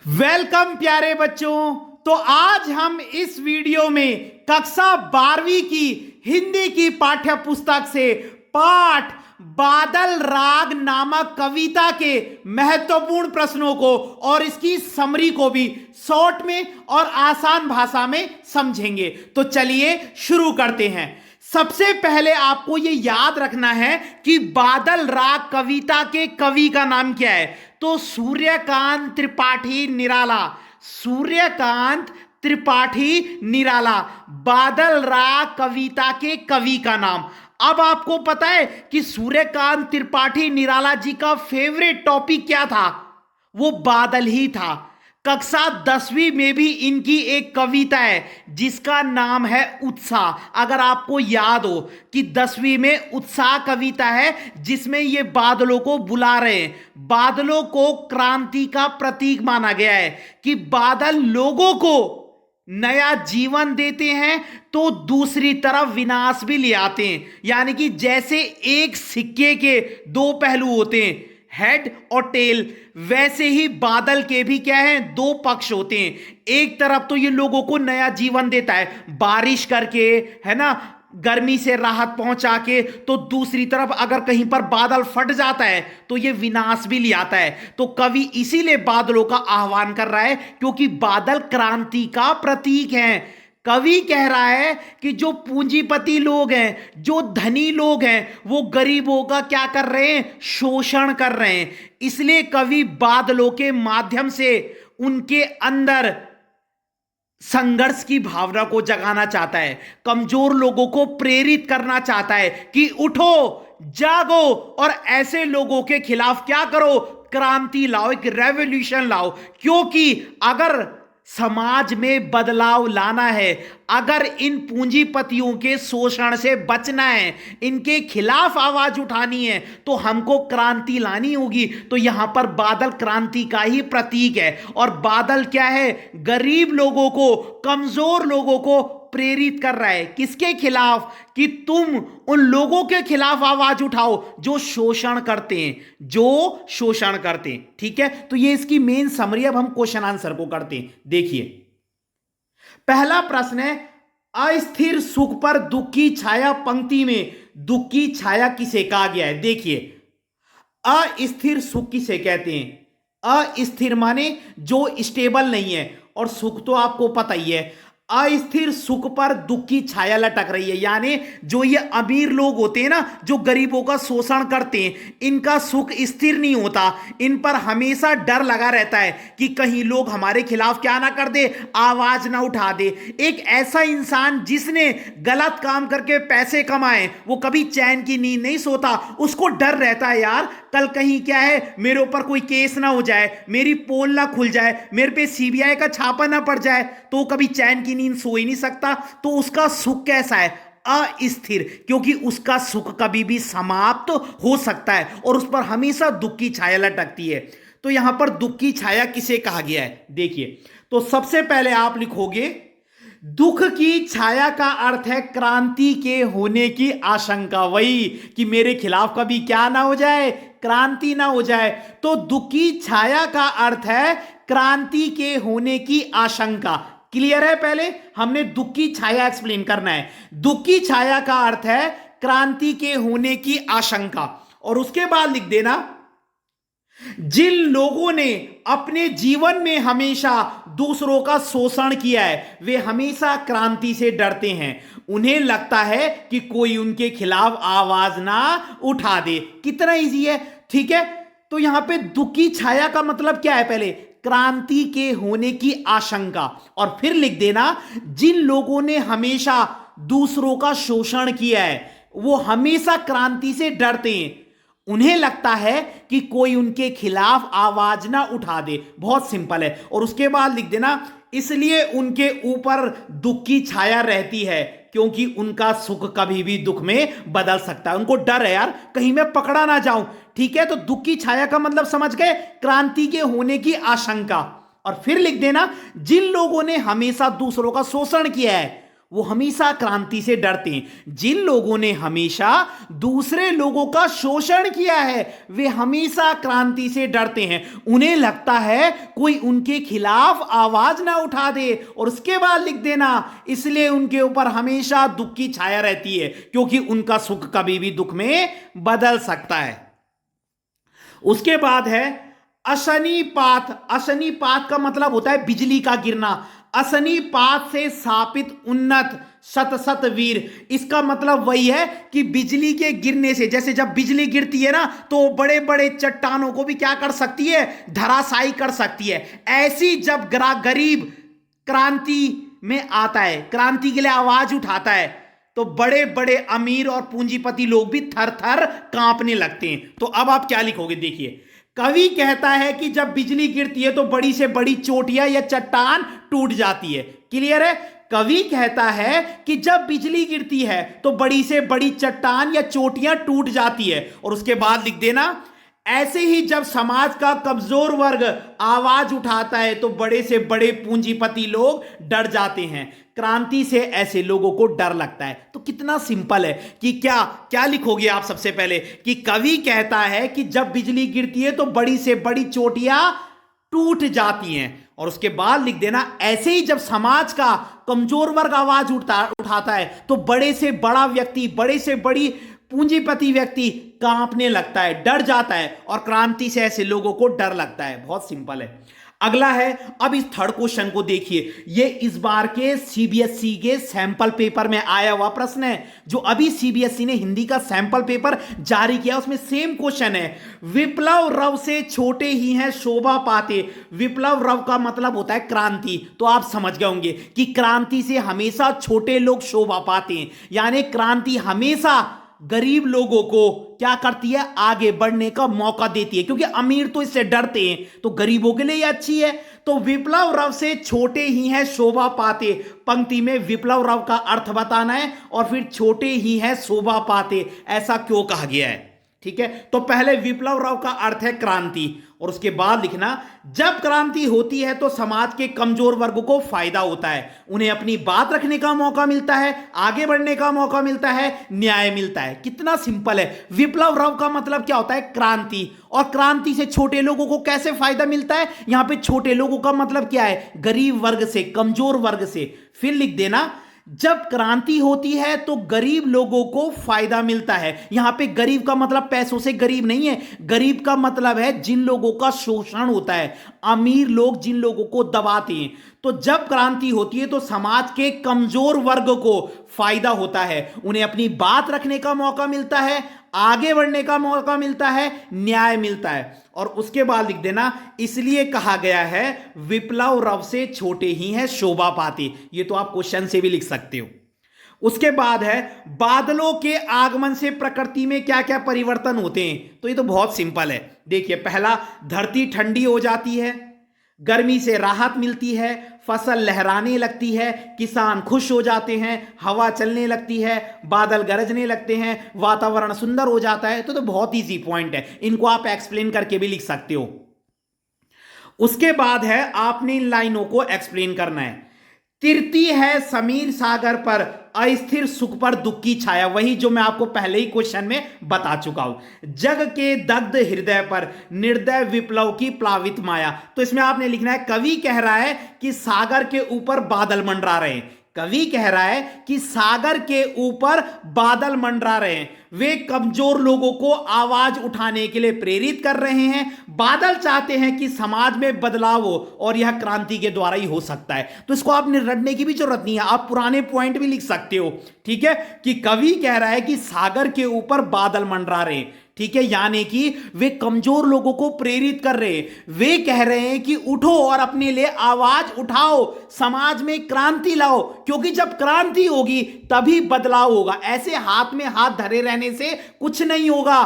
Welcome प्यारे बच्चों। तो आज हम इस वीडियो में कक्षा 12वीं की हिंदी की पाठ्य पुस्तक से पाठ बादल राग नामक कविता के महत्वपूर्ण प्रश्नों को और इसकी समरी को भी शॉर्ट में और आसान भाषा में समझेंगे। तो चलिए शुरू करते हैं। सबसे पहले आपको यह याद रखना है कि बादल राग कविता के कवि का नाम क्या है। तो सूर्यकांत त्रिपाठी निराला, सूर्यकांत त्रिपाठी निराला बादल राग कविता के कवि का नाम। अब आपको पता है कि सूर्यकांत त्रिपाठी निराला जी का फेवरेट टॉपिक क्या था? वो बादल ही था। कक्षा 10वीं में भी इनकी एक कविता है जिसका नाम है उत्साह। अगर आपको याद हो कि 10वीं में उत्साह कविता है जिसमें ये बादलों को बुला रहे हैं। बादलों को क्रांति का प्रतीक माना गया है कि बादल लोगों को नया जीवन देते हैं तो दूसरी तरफ विनाश भी ले आते हैं। यानी कि जैसे एक सिक्के के दो पहलू होते हैं, हेड और टेल, वैसे ही बादल के भी क्या है, दो पक्ष होते हैं। एक तरफ तो ये लोगों को नया जीवन देता है बारिश करके, है ना, गर्मी से राहत पहुंचा के, तो दूसरी तरफ अगर कहीं पर बादल फट जाता है तो ये विनाश भी ले आता है। तो कवि इसीलिए बादलों का आह्वान कर रहा है क्योंकि बादल क्रांति का प्रतीक हैं। कवि कह रहा है कि जो पूंजीपति लोग हैं, जो धनी लोग हैं, वो गरीबों का क्या कर रहे हैं, शोषण कर रहे हैं। इसलिए कवि बादलों के माध्यम से उनके अंदर संघर्ष की भावना को जगाना चाहता है, कमजोर लोगों को प्रेरित करना चाहता है कि उठो, जागो और ऐसे लोगों के खिलाफ क्या करो, क्रांति लाओ, एक रेवोल्यूशन लाओ। क्योंकि अगर समाज में बदलाव लाना है, अगर इन पूंजीपतियों के शोषण से बचना है, इनके खिलाफ आवाज उठानी है, तो हमको क्रांति लानी होगी। तो यहां पर बादल क्रांति का ही प्रतीक है। और बादल क्या है, गरीब लोगों को, कमजोर लोगों को प्रेरित कर रहा है। किसके खिलाफ? कि तुम उन लोगों के खिलाफ आवाज उठाओ जो शोषण करते हैं, जो शोषण करते हैं। ठीक है, तो ये इसकी मेन समरी। अब हम क्वेश्चन आंसर को करते हैं। देखिए, पहला प्रश्न है, अस्थिर सुख पर दुख की छाया। पंक्ति में दुख की छाया किसे कहा गया है? देखिए, अस्थिर सुख किसे कहते हैं? अस्थिर माने जो स्टेबल नहीं है, और सुख तो आपको पता ही है। अस्थिर सुख पर दुख की छाया लटक रही है, यानी जो ये अमीर लोग होते हैं ना, जो गरीबों का शोषण करते हैं, इनका सुख स्थिर नहीं होता। इन पर हमेशा डर लगा रहता है कि कहीं लोग हमारे खिलाफ क्या ना कर दे, आवाज ना उठा दे। एक ऐसा इंसान जिसने गलत काम करके पैसे कमाए, वो कभी चैन की नींद नहीं सोता। उसको डर रहता है, यार कल कहीं क्या है, मेरे ऊपर कोई केस ना हो जाए, मेरी पोल ना खुल जाए, मेरे पे सीबीआई का छापा ना पड़ जाए, तो कभी चैन की नींद सो ही नहीं सकता। तो उसका सुख कैसा है? अस्थिर, क्योंकि उसका सुख कभी भी समाप्त हो सकता है और उस पर हमेशा दुख की छाया लटकती है। तो यहां पर दुख की छाया किसे कहा गया है? देखिए, तो सबसे पहले आप लिखोगे, दुख की छाया का अर्थ है क्रांति के होने की आशंका। वही कि मेरे खिलाफ कभी क्या ना हो जाए, क्रांति ना हो जाए। तो दुख की छाया का अर्थ है क्रांति के होने की आशंका। क्लियर है? पहले हमने दुख की छाया एक्सप्लेन करना है। दुख की छाया का अर्थ है क्रांति के होने की आशंका। और उसके बाद लिख देना, जिन लोगों ने अपने जीवन में हमेशा दूसरों का शोषण किया है, वे हमेशा क्रांति से डरते हैं। उन्हें लगता है कि कोई उनके खिलाफ आवाज ना उठा दे। कितना इजी है। ठीक है, तो यहां पे दुख की छाया का मतलब क्या है? पहले क्रांति के होने की आशंका, और फिर लिख देना, जिन लोगों ने हमेशा दूसरों का शोषण किया है, वो हमेशा क्रांति से डरते हैं। उन्हें लगता है कि कोई उनके खिलाफ आवाज ना उठा दे। बहुत सिंपल है। और उसके बाद लिख देना, इसलिए उनके ऊपर दुख की छाया रहती है क्योंकि उनका सुख कभी भी दुख में बदल सकता है। उनको डर है, यार कहीं मैं पकड़ा ना जाऊं। ठीक है, तो दुख की छाया का मतलब समझ गए, क्रांति के होने की आशंका। और फिर लिख देना, जिन लोगों ने हमेशा दूसरों का शोषण किया है, वो हमेशा क्रांति से डरते हैं। जिन लोगों ने हमेशा दूसरे लोगों का शोषण किया है वे हमेशा क्रांति से डरते हैं। उन्हें लगता है कोई उनके खिलाफ आवाज ना उठा दे। और उसके बाद लिख देना, इसलिए उनके ऊपर हमेशा दुख की छाया रहती है, क्योंकि उनका सुख कभी भी दुख में बदल सकता है। उसके बाद है अशनिपात। अशनिपात का मतलब होता है बिजली का गिरना। अशनिपात से स्थापित उन्नत शत शत वीर। इसका मतलब वही है कि बिजली के गिरने से, जैसे जब बिजली गिरती है ना तो बड़े बड़े चट्टानों को भी क्या कर सकती है, धराशायी कर सकती है। ऐसी जब गरीब क्रांति में आता है, क्रांति के लिए आवाज उठाता है, तो बड़े बड़े अमीर और पूंजीपति लोग भी थर थर कांपने लगते हैं। तो अब आप क्या लिखोगे, देखिए, कवि कहता है कि जब बिजली गिरती है तो बड़ी से बड़ी चोटियां या चट्टान टूट जाती है। क्लियर है? कवि कहता है कि जब बिजली गिरती है तो बड़ी से बड़ी चट्टान या चोटियां टूट जाती है। और उसके बाद लिख देना, ऐसे ही जब समाज का कमजोर वर्ग आवाज उठाता है तो बड़े से बड़े पूंजीपति लोग डर जाते हैं। क्रांति से ऐसे लोगों को डर लगता है। तो कितना सिंपल है कि क्या क्या लिखोगे आप सबसे पहले, कि कवि कहता है कि जब बिजली गिरती है तो बड़ी से बड़ी चोटियां टूट जाती हैं। और उसके बाद लिख देना, ऐसे ही जब समाज का कमजोर वर्ग आवाज उठाता है तो बड़े से बड़ा व्यक्ति, बड़े से बड़ी पूंजीपति व्यक्ति कांपने लगता है, डर जाता है। और क्रांति से ऐसे लोगों को डर लगता है। बहुत सिंपल है। अगला है, अब इस थर्ड क्वेश्चन को देखिए, ये इस बार के सीबीएसई के सैंपल पेपर में आया हुआ प्रश्न है। जो अभी सीबीएसई ने हिंदी का सैंपल पेपर जारी किया उसमें सेम क्वेश्चन है। विप्लव रव से छोटे ही हैं शोभा पाते। विप्लव रव का मतलब होता है क्रांति। तो आप समझ गए होंगे कि क्रांति से हमेशा छोटे लोग शोभा पाते हैं, यानी क्रांति हमेशा गरीब लोगों को क्या करती है, आगे बढ़ने का मौका देती है, क्योंकि अमीर तो इससे डरते हैं, तो गरीबों के लिए अच्छी है। तो विप्लव रव से छोटे ही हैं शोभा पाते, पंक्ति में विप्लव रव का अर्थ बताना है और फिर छोटे ही हैं शोभा पाते, ऐसा क्यों कहा गया है। ठीक है, तो पहले विप्लव रव का अर्थ है क्रांति, और उसके बाद लिखना, जब क्रांति होती है तो समाज के कमजोर वर्ग को फायदा होता है, उन्हें अपनी बात रखने का मौका मिलता है, आगे बढ़ने का मौका मिलता है, न्याय मिलता है। कितना सिंपल है। विप्लव रव का मतलब क्या होता है, क्रांति। और क्रांति से छोटे लोगों को कैसे फायदा मिलता है, यहां पे छोटे लोगों का मतलब क्या है, गरीब वर्ग से, कमजोर वर्ग से। फिर लिख देना, जब क्रांति होती है तो गरीब लोगों को फायदा मिलता है। यहां पे गरीब का मतलब पैसों से गरीब नहीं है, गरीब का मतलब है जिन लोगों का शोषण होता है, अमीर लोग जिन लोगों को दबाते हैं। तो जब क्रांति होती है तो समाज के कमजोर वर्ग को फायदा होता है, उन्हें अपनी बात रखने का मौका मिलता है, आगे बढ़ने का मौका मिलता है, न्याय मिलता है। और उसके बाद लिख देना, इसलिए कहा गया है विप्लव रव से छोटे ही हैं शोभा पाते। ये तो आप क्वेश्चन से भी लिख सकते हो। उसके बाद है, बादलों के आगमन से प्रकृति में क्या क्या परिवर्तन होते हैं। तो ये तो बहुत सिंपल है। देखिए, पहला, धरती ठंडी हो जाती है, गर्मी से राहत मिलती है, फसल लहराने लगती है, किसान खुश हो जाते हैं, हवा चलने लगती है, बादल गरजने लगते हैं, वातावरण सुंदर हो जाता है। तो बहुत इजी पॉइंट है, इनको आप एक्सप्लेन करके भी लिख सकते हो। उसके बाद है, आपने इन लाइनों को एक्सप्लेन करना है। तिरती है समीर सागर पर, अस्थिर सुख पर दुख की छाया। वही जो मैं आपको पहले ही क्वेश्चन में बता चुका हूं। जग के दग्ध हृदय पर निर्दय विप्लव की प्लावित माया। तो इसमें आपने लिखना है, कवि कह रहा है कि सागर के ऊपर बादल मंडरा रहे हैं। कवि कह रहा है कि सागर के ऊपर बादल मंडरा रहे हैं, वे कमजोर लोगों को आवाज उठाने के लिए प्रेरित कर रहे हैं। बादल चाहते हैं कि समाज में बदलाव हो, और यह क्रांति के द्वारा ही हो सकता है। तो इसको आपने रटने की भी जरूरत नहीं है, आप पुराने पॉइंट भी लिख सकते हो। ठीक है, कि कवि कह रहा है कि सागर के ऊपर बादल मंडरा रहे हैं। ठीक है, यानी कि वे कमजोर लोगों को प्रेरित कर रहे हैं। वे कह रहे हैं कि उठो और अपने लिए आवाज उठाओ, समाज में क्रांति लाओ, क्योंकि जब क्रांति होगी तभी बदलाव होगा। ऐसे हाथ में हाथ धरे रहने से कुछ नहीं होगा।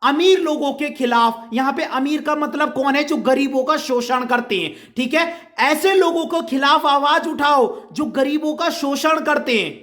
अमीर लोगों के खिलाफ, यहां पे अमीर का मतलब कौन है, जो गरीबों का शोषण करते हैं। ठीक है, ऐसे लोगों के खिलाफ आवाज उठाओ जो गरीबों का शोषण करते हैं।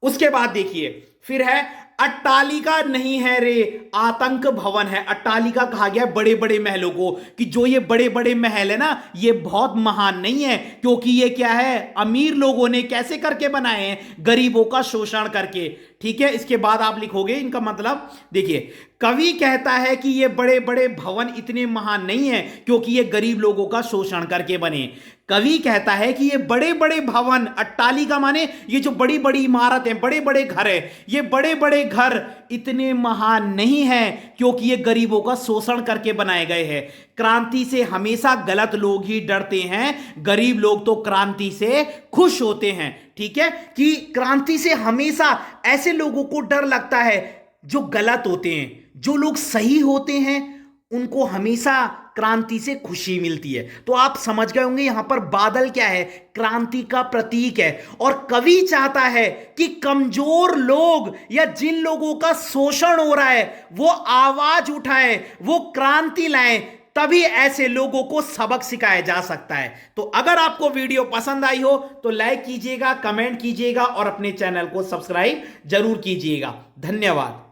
उसके बाद देखिए, फिर है, अट्टालिका नहीं है रे आतंक भवन है, अट्टालिका कहा गया है बड़े बड़े महलों को, कि जो ये बड़े बड़े महल है ना, ये बहुत महान नहीं है, क्योंकि ये क्या है, अमीर लोगों ने कैसे करके बनाए हैं, गरीबों का शोषण करके। ठीक है, इसके बाद आप लिखोगे इनका मतलब, देखिए कवि कहता है कि ये बड़े बड़े भवन इतने महान नहीं है क्योंकि ये गरीब लोगों का शोषण करके बने। कवि कहता है कि ये बड़े बड़े भवन, अट्टालिका माने ये जो बड़ी बड़ी इमारतें, बड़े बड़े घर है, ये बड़े बड़े घर इतने महान नहीं है क्योंकि ये गरीबों का शोषण करके बनाए गए हैं। क्रांति से हमेशा गलत लोग ही डरते हैं, गरीब लोग तो क्रांति से खुश होते हैं। ठीक है, कि क्रांति से हमेशा ऐसे लोगों को डर लगता है जो गलत होते हैं, जो लोग सही होते हैं उनको हमेशा क्रांति से खुशी मिलती है। तो आप समझ गए होंगे यहां पर बादल क्या है, क्रांति का प्रतीक है। और कवि चाहता है कि कमजोर लोग या जिन लोगों का शोषण हो रहा है वो आवाज उठाए, वो क्रांति लाए, तभी ऐसे लोगों को सबक सिखाया जा सकता है। तो अगर आपको वीडियो पसंद आई हो तो लाइक कीजिएगा, कमेंट कीजिएगा और अपने चैनल को सब्सक्राइब जरूर कीजिएगा। धन्यवाद।